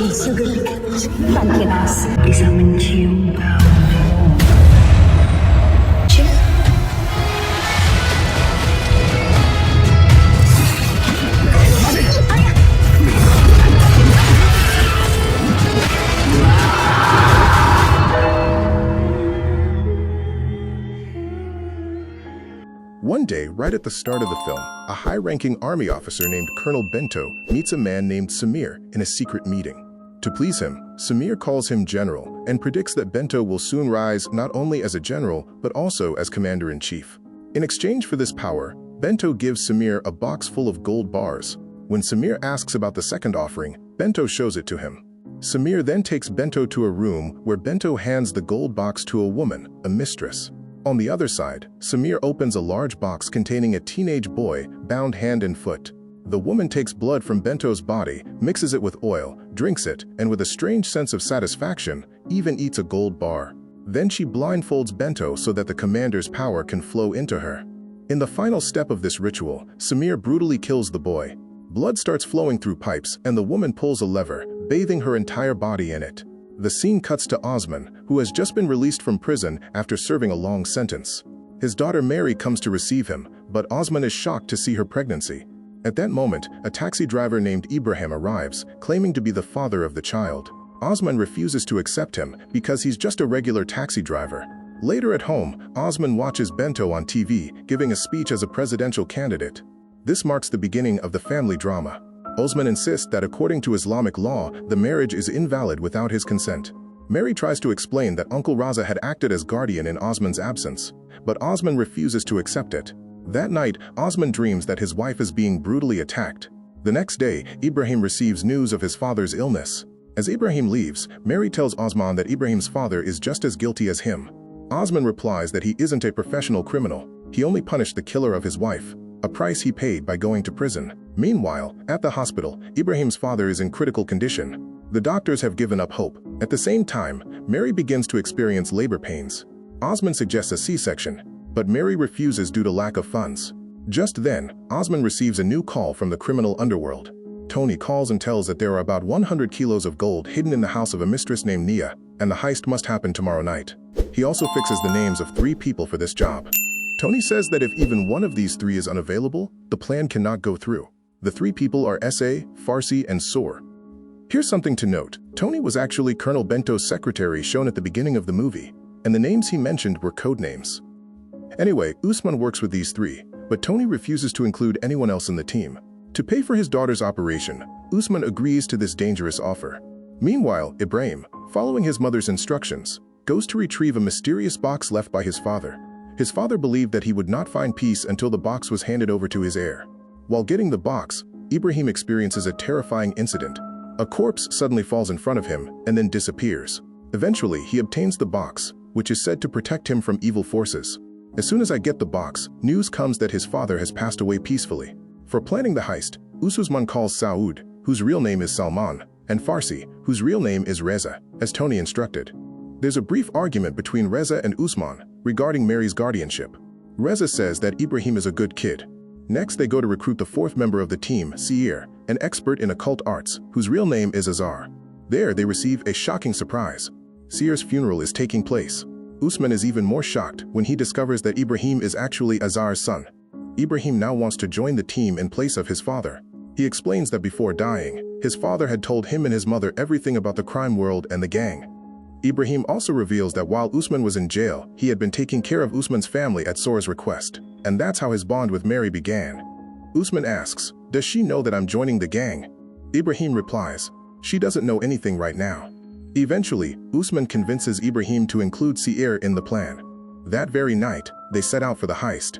Sugar, pantinas, bisa mencium bau. One day, right at the start of the film, a high-ranking army officer named Colonel Bento meets a man named Samir in a secret meeting. To please him, Samir calls him general and predicts that Bento will soon rise not only as a general, but also as commander-in-chief. In exchange for this power, Bento gives Samir a box full of gold bars. When Samir asks about the second offering, Bento shows it to him. Samir then takes Bento to a room where Bento hands the gold box to a woman, a mistress. On the other side, Samir opens a large box containing a teenage boy bound hand and foot. The woman takes blood from Bento's body, mixes it with oil, drinks it, and with a strange sense of satisfaction, even eats a gold bar. Then she blindfolds Bento so that the commander's power can flow into her. In the final step of this ritual, Samir brutally kills the boy. Blood starts flowing through pipes, and the woman pulls a lever, bathing her entire body in it. The scene cuts to Osman, who has just been released from prison after serving a long sentence. His daughter Mary comes to receive him, but Osman is shocked to see her pregnancy. At that moment, a taxi driver named Ibrahim arrives, claiming to be the father of the child. Osman refuses to accept him because he's just a regular taxi driver. Later at home, Osman watches Bento on TV, giving a speech as a presidential candidate. This marks the beginning of the family drama. Osman insists that according to Islamic law, the marriage is invalid without his consent. Mary tries to explain that Uncle Raza had acted as guardian in Osman's absence, but Osman refuses to accept it. That night, Osman dreams that his wife is being brutally attacked. The next day, Ibrahim receives news of his father's illness. As Ibrahim leaves, Mary tells Osman that Ibrahim's father is just as guilty as him. Osman replies that he isn't a professional criminal. He only punished the killer of his wife, a price he paid by going to prison. Meanwhile, at the hospital, Ibrahim's father is in critical condition. The doctors have given up hope. At the same time, Mary begins to experience labor pains. Osman suggests a C-section, but Mary refuses due to lack of funds. Just then, Osman receives a new call from the criminal underworld. Tony calls and tells that there are about 100 kilos of gold hidden in the house of a mistress named Nia, and the heist must happen tomorrow night. He also fixes the names of 3 people for this job. Tony says that if even one of these 3 is unavailable, the plan cannot go through. The 3 people are S.A., Farsi, and Soor. Here's something to note. Tony was actually Colonel Bento's secretary shown at the beginning of the movie, and the names he mentioned were code names. Anyway, Usman works with these 3, but Tony refuses to include anyone else in the team. To pay for his daughter's operation, Usman agrees to this dangerous offer. Meanwhile, Ibrahim, following his mother's instructions, goes to retrieve a mysterious box left by his father. His father believed that he would not find peace until the box was handed over to his heir. While getting the box, Ibrahim experiences a terrifying incident. A corpse suddenly falls in front of him and then disappears. Eventually, he obtains the box, which is said to protect him from evil forces. As soon as I get the box, news comes that his father has passed away peacefully. For planning the heist, Usman calls Saud, whose real name is Salman, and Farsi, whose real name is Reza, as Tony instructed. There's a brief argument between Reza and Usman regarding Mary's guardianship. Reza says that Ibrahim is a good kid. Next, they go to recruit the 4th member of the team, Seir, an expert in occult arts, whose real name is Azar. There, they receive a shocking surprise. Seir's funeral is taking place. Usman is even more shocked when he discovers that Ibrahim is actually Azar's son. Ibrahim now wants to join the team in place of his father. He explains that before dying, his father had told him and his mother everything about the crime world and the gang. Ibrahim also reveals that while Usman was in jail, he had been taking care of Usman's family at Sora's request, and that's how his bond with Mary began. Usman asks, "Does she know that I'm joining the gang?" Ibrahim replies, "She doesn't know anything right now." Eventually, Usman convinces Ibrahim to include Seir in the plan. That very night, they set out for the heist.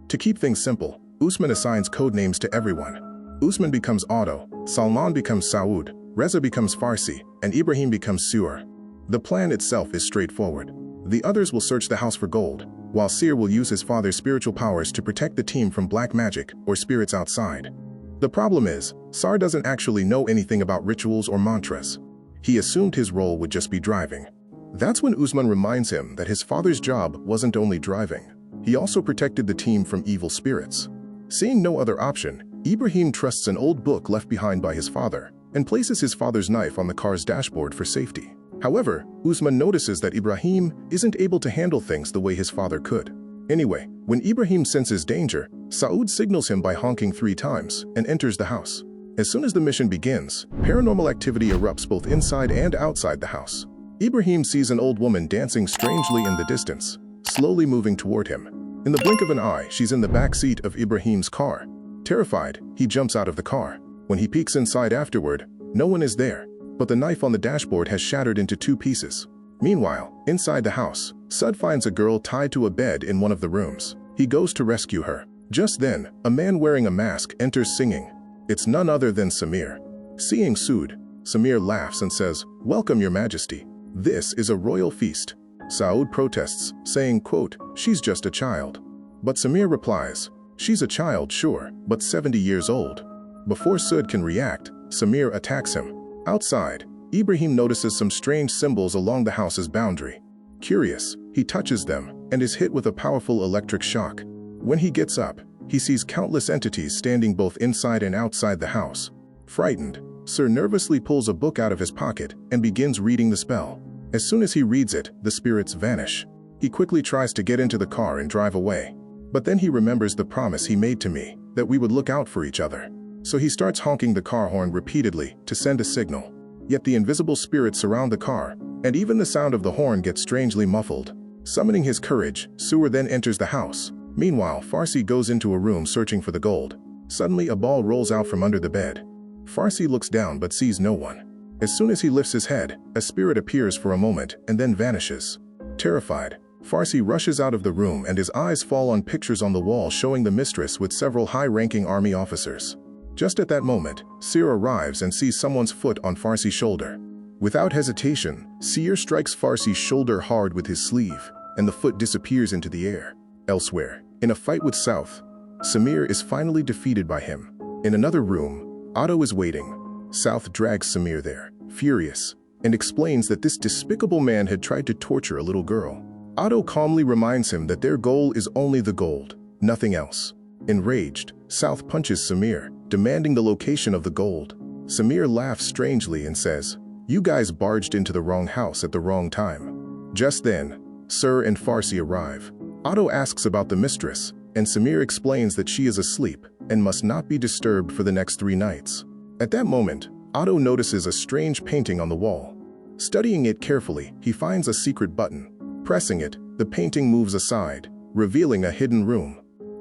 To keep things simple, Usman assigns code names to everyone. Usman becomes Otto, Salman becomes Saud, Reza becomes Farsi, and Ibrahim becomes Suur. The plan itself is straightforward. The others will search the house for gold, while Seir will use his father's spiritual powers to protect the team from black magic or spirits outside. The problem is, Sar doesn't actually know anything about rituals or mantras. He assumed his role would just be driving. That's when Usman reminds him that his father's job wasn't only driving. He also protected the team from evil spirits. Seeing no other option, Ibrahim trusts an old book left behind by his father. and places his father's knife on the car's dashboard for safety. However, Usman notices that Ibrahim isn't able to handle things the way his father could. Anyway, when Ibrahim senses danger, Saud signals him by honking 3 times and enters the house. As soon as the mission begins, paranormal activity erupts both inside and outside the house. Ibrahim sees an old woman dancing strangely in the distance, slowly moving toward him. In the blink of an eye, she's in the back seat of Ibrahim's car. Terrified, he jumps out of the car. When he peeks inside afterward, no one is there, but the knife on the dashboard has shattered into 2 pieces. Meanwhile, inside the house, Sud finds a girl tied to a bed in one of the rooms. He goes to rescue her. Just then, a man wearing a mask enters singing. It's none other than Samir. Seeing Sud, Samir laughs and says, "Welcome, Your Majesty. This is a royal feast." Saud protests, saying, quote, "She's just a child." But Samir replies, "She's a child, sure, but 70 years old." Before Sud can react, Samir attacks him. Outside, Ibrahim notices some strange symbols along the house's boundary. Curious, he touches them and is hit with a powerful electric shock. When he gets up, he sees countless entities standing both inside and outside the house. Frightened, Sir nervously pulls a book out of his pocket and begins reading the spell. As soon as he reads it, the spirits vanish. He quickly tries to get into the car and drive away. But then he remembers the promise he made to me, that we would look out for each other. So he starts honking the car horn repeatedly to send a signal. Yet the invisible spirits surround the car, and even the sound of the horn gets strangely muffled. Summoning his courage, Sewer then enters the house. Meanwhile, Farsi goes into a room searching for the gold. Suddenly, a ball rolls out from under the bed. Farsi looks down but sees no one. As soon as he lifts his head, a spirit appears for a moment and then vanishes. Terrified, Farsi rushes out of the room and his eyes fall on pictures on the wall showing the Mistress with several high-ranking army officers. Just at that moment, Seer arrives and sees someone's foot on Farsi's shoulder. Without hesitation, Seer strikes Farsi's shoulder hard with his sleeve, and the foot disappears into the air. Elsewhere, in a fight with South, Samir is finally defeated by him. In another room, Otto is waiting. South drags Samir there, furious, and explains that this despicable man had tried to torture a little girl. Otto calmly reminds him that their goal is only the gold, nothing else. Enraged, South punches Samir, demanding the location of the gold. Samir laughs strangely and says, "You guys barged into the wrong house at the wrong time." Just then, Sir and Farsi arrive. Otto asks about the Mistress, and Samir explains that she is asleep and must not be disturbed for the next 3 nights. At that moment, Otto notices a strange painting on the wall. Studying it carefully, he finds a secret button. Pressing it, the painting moves aside, revealing a hidden room.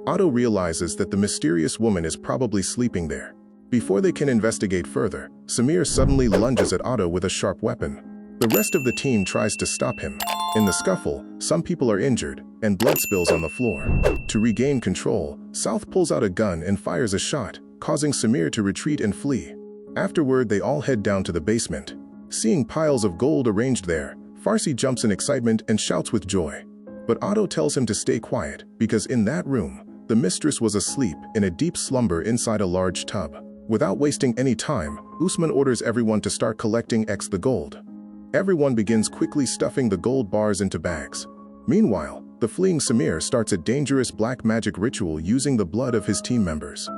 Otto realizes that the mysterious woman is probably sleeping there. Before they can investigate further, Samir suddenly lunges at Otto with a sharp weapon. The rest of the team tries to stop him. In the scuffle, some people are injured, and blood spills on the floor. To regain control, South pulls out a gun and fires a shot, causing Samir to retreat and flee. Afterward, they all head down to the basement. Seeing piles of gold arranged there, Farsi jumps in excitement and shouts with joy. But Otto tells him to stay quiet, because in that room, the Mistress was asleep in a deep slumber inside a large tub. Without wasting any time, Usman orders everyone to start collecting the gold. Everyone begins quickly stuffing the gold bars into bags. Meanwhile, the fleeing Samir starts a dangerous black magic ritual using the blood of his team members.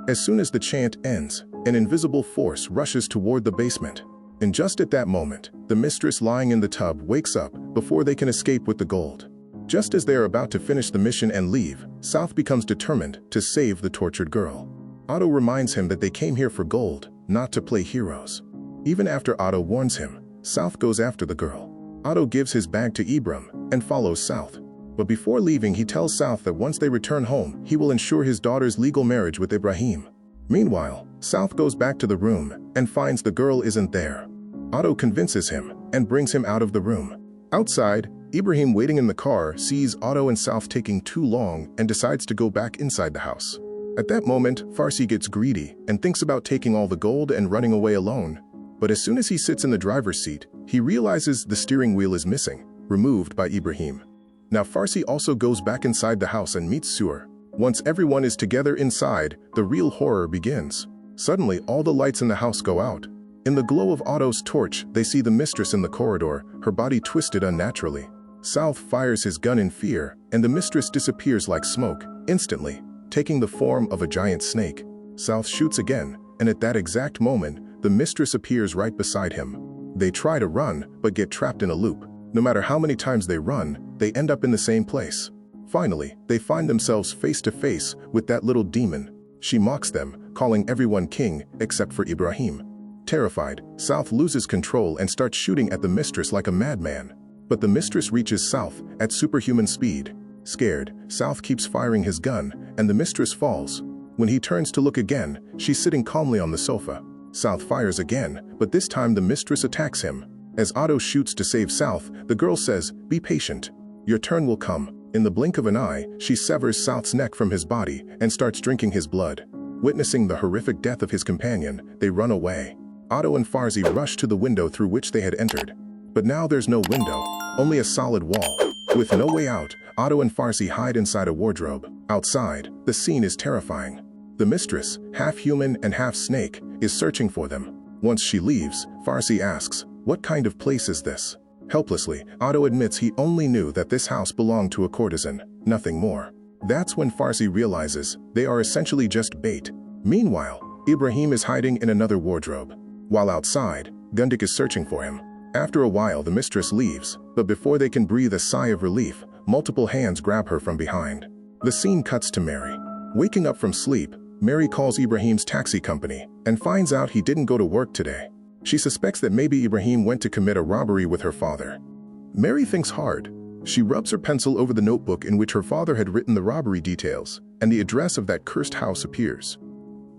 As soon as the chant ends, an invisible force rushes toward the basement. And just at that moment, the Mistress lying in the tub wakes up before they can escape with the gold. Just as they are about to finish the mission and leave, South becomes determined to save the tortured girl. Otto reminds him that they came here for gold, not to play heroes. Even after Otto warns him, South goes after the girl. Otto gives his bag to Ibram and follows South. But before leaving, he tells South that once they return home, he will ensure his daughter's legal marriage with Ibrahim. Meanwhile, South goes back to the room and finds the girl isn't there. Otto convinces him and brings him out of the room. Outside, Ibrahim, waiting in the car, sees Otto and South taking too long and decides to go back inside the house. At that moment, Farsi gets greedy and thinks about taking all the gold and running away alone. But as soon as he sits in the driver's seat, he realizes the steering wheel is missing, removed by Ibrahim. Now Farsi also goes back inside the house and meets Sewer. Once everyone is together inside, the real horror begins. Suddenly, all the lights in the house go out. In the glow of Otto's torch, they see the Mistress in the corridor, her body twisted unnaturally. South fires his gun in fear, and the Mistress disappears like smoke, instantly, taking the form of a giant snake. South shoots again, and at that exact moment, the mistress appears right beside him. They try to run, but get trapped in a loop. No matter how many times they run, they end up in the same place. Finally, they find themselves face to face with that little demon. She mocks them, calling everyone king except for Ibrahim. Terrified, South loses control and starts shooting at the mistress like a madman. But the mistress reaches South at superhuman speed. Scared, South keeps firing his gun, and the mistress falls. When he turns to look again, she's sitting calmly on the sofa. South fires again, but this time the mistress attacks him. As Otto shoots to save South, the girl says, "Be patient. Your turn will come." In the blink of an eye, she severs South's neck from his body and starts drinking his blood. Witnessing the horrific death of his companion, they run away. Otto and Farsi rush to the window through which they had entered. But now there's no window, only a solid wall. With no way out, Otto and Farsi hide inside a wardrobe. Outside, the scene is terrifying. The mistress, half human and half snake, is searching for them. Once she leaves, Farsi asks, "What kind of place is this?" Helplessly, Otto admits he only knew that this house belonged to a courtesan, nothing more. That's when Farsi realizes they are essentially just bait. Meanwhile, Ibrahim is hiding in another wardrobe. While outside, Gundik is searching for him. After a while, the mistress leaves, but before they can breathe a sigh of relief, multiple hands grab her from behind. The scene cuts to Mary. Waking up from sleep, Mary calls Ibrahim's taxi company and finds out he didn't go to work today. She suspects that maybe Ibrahim went to commit a robbery with her father. Mary thinks hard. She rubs her pencil over the notebook in which her father had written the robbery details, and the address of that cursed house appears.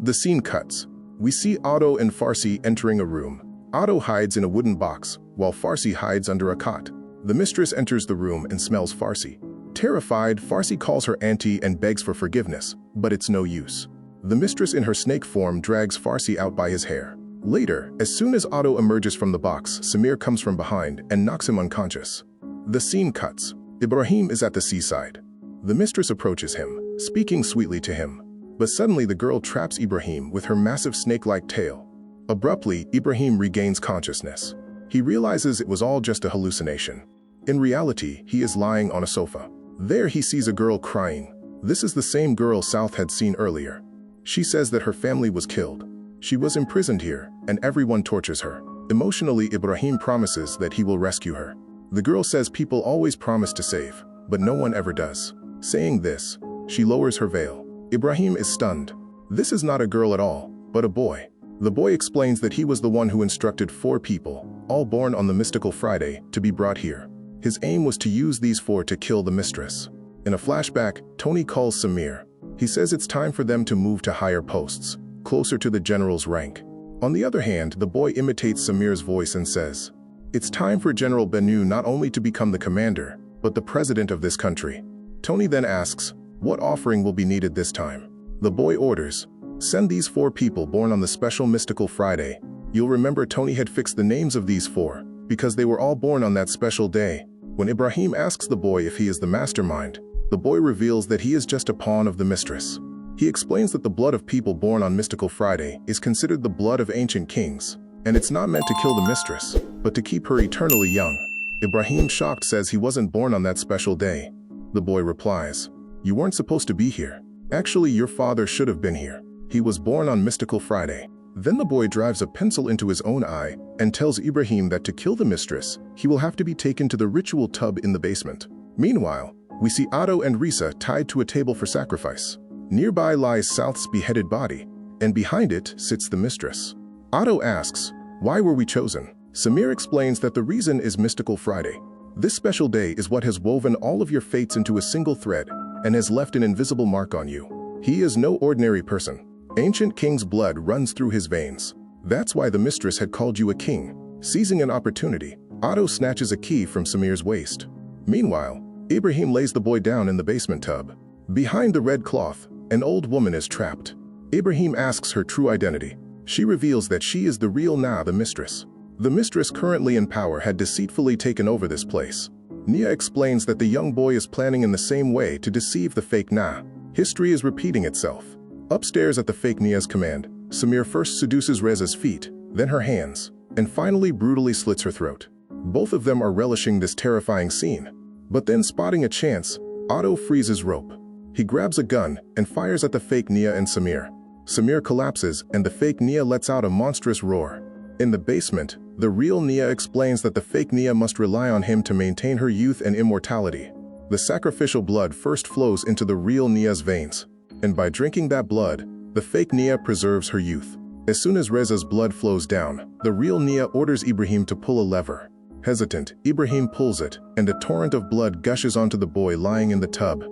The scene cuts. We see Otto and Farsi entering a room. Otto hides in a wooden box, while Farsi hides under a cot. The mistress enters the room and smells Farsi. Terrified, Farsi calls her auntie and begs for forgiveness, but it's no use. The mistress in her snake form drags Farsi out by his hair. Later, as soon as Otto emerges from the box, Samir comes from behind and knocks him unconscious. The scene cuts. Ibrahim is at the seaside. The mistress approaches him, speaking sweetly to him. But suddenly the girl traps Ibrahim with her massive snake-like tail. Abruptly, Ibrahim regains consciousness. He realizes it was all just a hallucination. In reality, he is lying on a sofa. There he sees a girl crying. This is the same girl South had seen earlier. She says that her family was killed. She was imprisoned here, and everyone tortures her. Emotionally, Ibrahim promises that he will rescue her. The girl says people always promise to save, but no one ever does. Saying this, she lowers her veil. Ibrahim is stunned. This is not a girl at all, but a boy. The boy explains that he was the one who instructed 4 people, all born on the mystical Friday, to be brought here. His aim was to use these 4 to kill the mistress. In a flashback, Tony calls Samir. He says it's time for them to move to higher posts, closer to the general's rank. On the other hand, the boy imitates Samir's voice and says, "It's time for General Benu not only to become the commander, but the president of this country." Tony then asks, what offering will be needed this time? The boy orders, "Send these 4 people born on the special mystical Friday." You'll remember Tony had fixed the names of these 4, because they were all born on that special day. When Ibrahim asks the boy if he is the mastermind, the boy reveals that he is just a pawn of the mistress. He explains that the blood of people born on mystical Friday is considered the blood of ancient kings, and it's not meant to kill the mistress, but to keep her eternally young. Ibrahim, shocked, says he wasn't born on that special day. The boy replies, "You weren't supposed to be here. Actually, your father should have been here. He was born on mystical Friday." Then the boy drives a pencil into his own eye and tells Ibrahim that to kill the mistress, he will have to be taken to the ritual tub in the basement. Meanwhile, we see Otto and Risa tied to a table for sacrifice. Nearby lies South's beheaded body, and behind it sits the mistress. Otto asks, "Why were we chosen?" Samir explains that the reason is mystical Friday. This special day is what has woven all of your fates into a single thread and has left an invisible mark on you. He is no ordinary person. Ancient king's blood runs through his veins. That's why the mistress had called you a king. Seizing an opportunity, Otto snatches a key from Samir's waist. Meanwhile, Ibrahim lays the boy down in the basement tub. Behind the red cloth, an old woman is trapped. Ibrahim asks her true identity. She reveals that she is the real Na, the mistress. The mistress currently in power had deceitfully taken over this place. Nia explains that the young boy is planning in the same way to deceive the fake Na. History is repeating itself. Upstairs at the fake Nia's command, Samir first seduces Reza's feet, then her hands, and finally brutally slits her throat. Both of them are relishing this terrifying scene. But then, spotting a chance, Otto freezes rope. He grabs a gun and fires at the fake Nia and Samir. Samir collapses and the fake Nia lets out a monstrous roar. In the basement, the real Nia explains that the fake Nia must rely on him to maintain her youth and immortality. The sacrificial blood first flows into the real Nia's veins, and by drinking that blood, the fake Nia preserves her youth. As soon as Reza's blood flows down, the real Nia orders Ibrahim to pull a lever. Hesitant, Ibrahim pulls it, and a torrent of blood gushes onto the boy lying in the tub.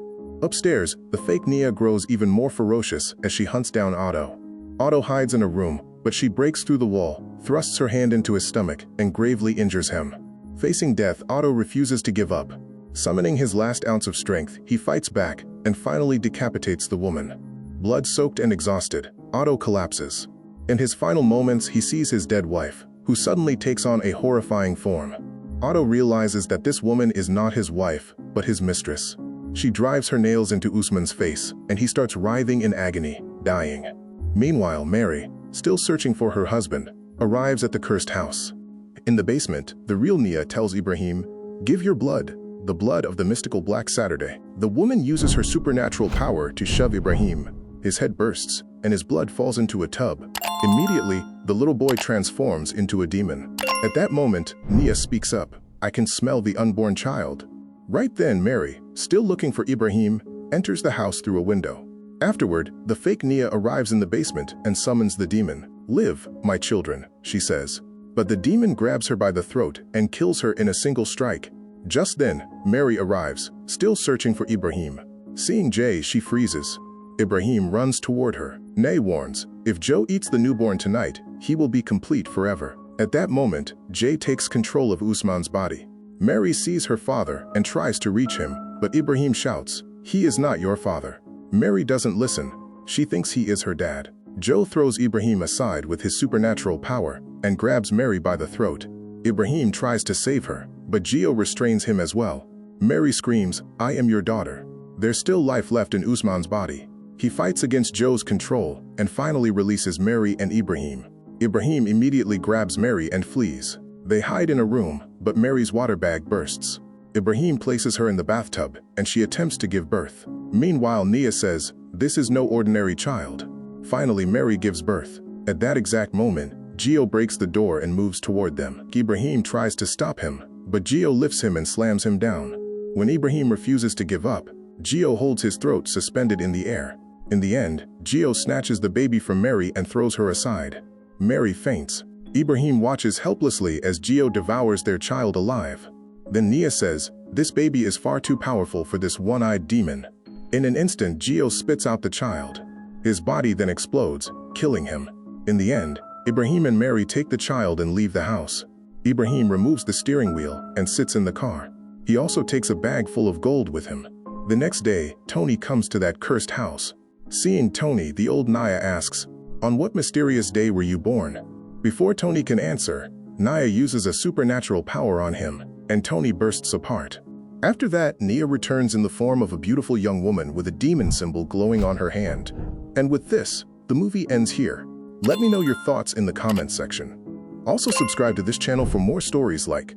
Upstairs, the fake Nia grows even more ferocious as she hunts down Otto. Otto hides in a room, but she breaks through the wall, thrusts her hand into his stomach, and gravely injures him. Facing death, Otto refuses to give up. Summoning his last ounce of strength, he fights back and finally decapitates the woman. Blood-soaked and exhausted, Otto collapses. In his final moments, he sees his dead wife, who suddenly takes on a horrifying form. Otto realizes that this woman is not his wife, but his mistress. She drives her nails into Usman's face, and he starts writhing in agony, dying. Meanwhile, Mary, still searching for her husband, arrives at the cursed house. In the basement, the real Nia tells Ibrahim, "Give your blood, the blood of the mystical Black Saturday." The woman uses her supernatural power to shove Ibrahim. His head bursts, and his blood falls into a tub. Immediately, the little boy transforms into a demon. At that moment, Nia speaks up, "I can smell the unborn child." Right then, Mary, still looking for Ibrahim, enters the house through a window. Afterward, the fake Nia arrives in the basement and summons the demon. "Live, my children," she says. But the demon grabs her by the throat and kills her in a single strike. Just then, Mary arrives, still searching for Ibrahim. Seeing Jay, she freezes. Ibrahim runs toward her. Nay warns, if Joe eats the newborn tonight, he will be complete forever. At that moment, Jay takes control of Usman's body. Mary sees her father and tries to reach him, but Ibrahim shouts, "He is not your father." Mary doesn't listen. She thinks he is her dad. Joe throws Ibrahim aside with his supernatural power and grabs Mary by the throat. Ibrahim tries to save her, but Gio restrains him as well. Mary screams, "I am your daughter." There's still life left in Usman's body. He fights against Joe's control and finally releases Mary and Ibrahim. Ibrahim immediately grabs Mary and flees. They hide in a room, but Mary's water bag bursts. Ibrahim places her in the bathtub, and she attempts to give birth. Meanwhile, Nia says, "This is no ordinary child." Finally, Mary gives birth. At that exact moment, Gio breaks the door and moves toward them. Ibrahim tries to stop him, but Gio lifts him and slams him down. When Ibrahim refuses to give up, Gio holds his throat suspended in the air. In the end, Gio snatches the baby from Mary and throws her aside. Mary faints. Ibrahim watches helplessly as Gio devours their child alive. Then Nia says, "This baby is far too powerful for this one-eyed demon." In an instant, Gio spits out the child. His body then explodes, killing him. In the end, Ibrahim and Mary take the child and leave the house. Ibrahim removes the steering wheel and sits in the car. He also takes a bag full of gold with him. The next day, Tony comes to that cursed house. Seeing Tony, the old Nia asks, "On what mysterious day were you born?" Before Tony can answer, Nia uses a supernatural power on him, and Tony bursts apart. After that, Nia returns in the form of a beautiful young woman with a demon symbol glowing on her hand. And with this, the movie ends here. Let me know your thoughts in the comments section. Also subscribe to this channel for more stories like